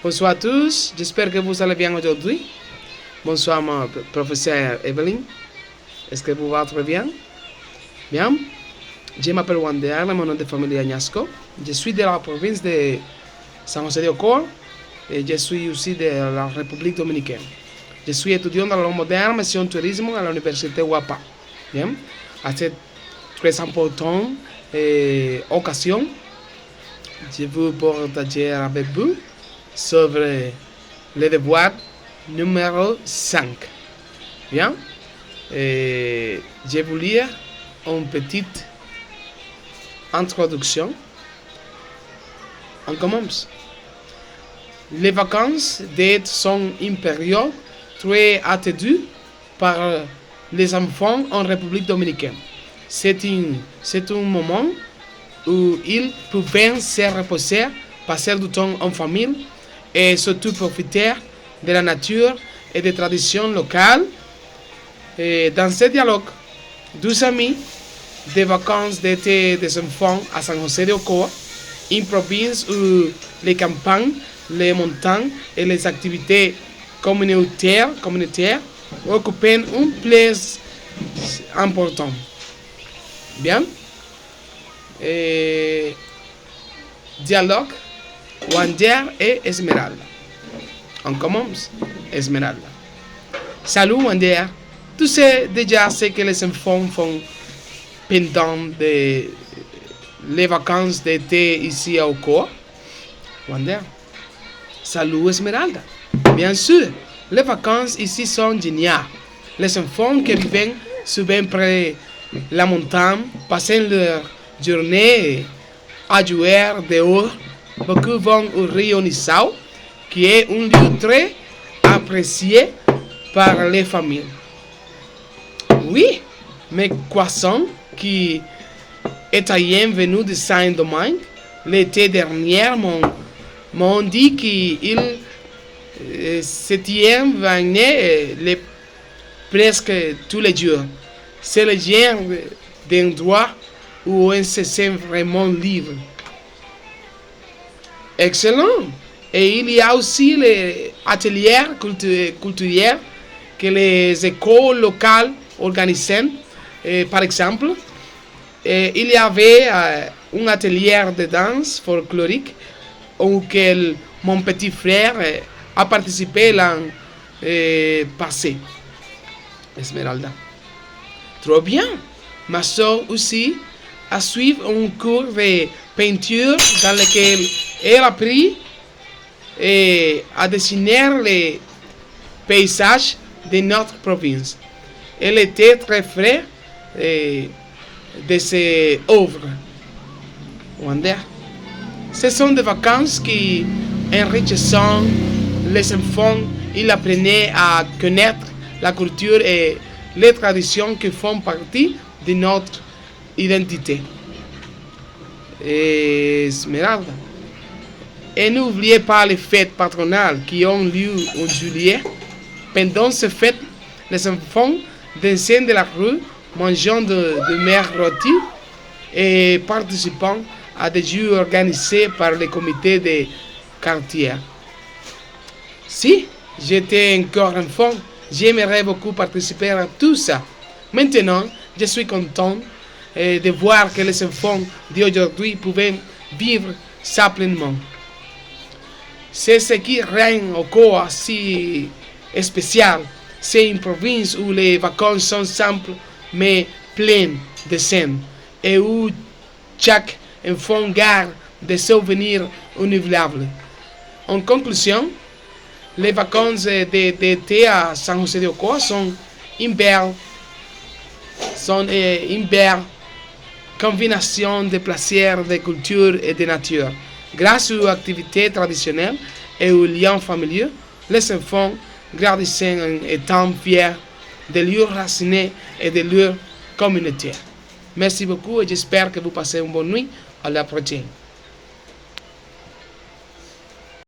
Bonsoir à tous, j'espère que vous allez bien aujourd'hui. Bonsoir, mon professeur Evelyn. Est-ce que vous va très bien? Bien. Je m'appelle Wander, mon nom de famille est Agnasco. Je suis de la province de San José de Ocoa et je suis aussi de la République dominicaine. Je suis étudiant dans le moderne mission tourisme à l'université WAPA. Bien. À cette très importante occasion, je veux partager avec vous sur le devoir numéro 5. Bien. Je vais vous lire une petite introduction. On commence. Les vacances d'été sont une période très attendue par les enfants en République dominicaine. C'est un moment où ils peuvent se reposer, passer du temps en famille et surtout profiter de la nature et des traditions locales. Et dans ce dialogue, 12 amis des vacances d'été des enfants à San José de Ocoa, une province où les campagnes, les montagnes et les activités communautaires occupent une place importante. Bien. Dialogue, Wander et Esmeralda. On commence. Esmeralda. Salut Wander. Tu sais déjà ce que les enfants font pendant les vacances d'été ici à Ocoa? Wander. Salut Esmeralda. Bien sûr, les vacances ici sont géniales. Les enfants qui vivent souvent près de la montagne passent leur journée à jouer dehors. Beaucoup vont au Rio Nissau, qui est un lieu très apprécié par les familles. Oui, mes croissants qui étaient venus de Saint-Domingue l'été dernier m'ont dit qu'ils s'étaient venus presque tous les jours. C'est le genre d'endroit où on se sent vraiment libre. Excellent. Et il y a aussi les ateliers culturels que les écoles locales organisent. Par exemple, il y avait un atelier de danse folklorique auquel mon petit frère a participé l'an passé. Esmeralda. Trop bien. Ma soeur aussi a suivi un cours de peinture dans lequel elle a appris à dessiner les paysages de notre province. Elle était très fière de ses œuvres. Wander. Ce sont des vacances qui enrichissent les enfants. Ils apprennent à connaître la culture et les traditions qui font partie de notre identité. Esmeralda. Et n'oubliez pas les fêtes patronales qui ont lieu en juillet. Pendant ces fêtes, les enfants dansent de la rue, mangeant de meilleurs rôtis et participant à des jeux organisés par les comités de quartier. Si j'étais encore enfant, j'aimerais beaucoup participer à tout ça. Maintenant, je suis content de voir que les enfants d'aujourd'hui pouvaient vivre ça pleinement. C'est ce qui rend Ocoa si spécial. C'est une province où les vacances sont simples mais pleines de scènes et où chaque enfant garde des souvenirs inoubliables. En conclusion, les vacances d'été à San José de Ocoa sont une belle combinaison de plaisirs, de culture et de nature. Grâce aux activités traditionnelles et aux liens familiaux, les enfants grandissent en étant fiers de leurs racines et de leur communauté. Merci beaucoup et j'espère que vous passez une bonne nuit. À la prochaine.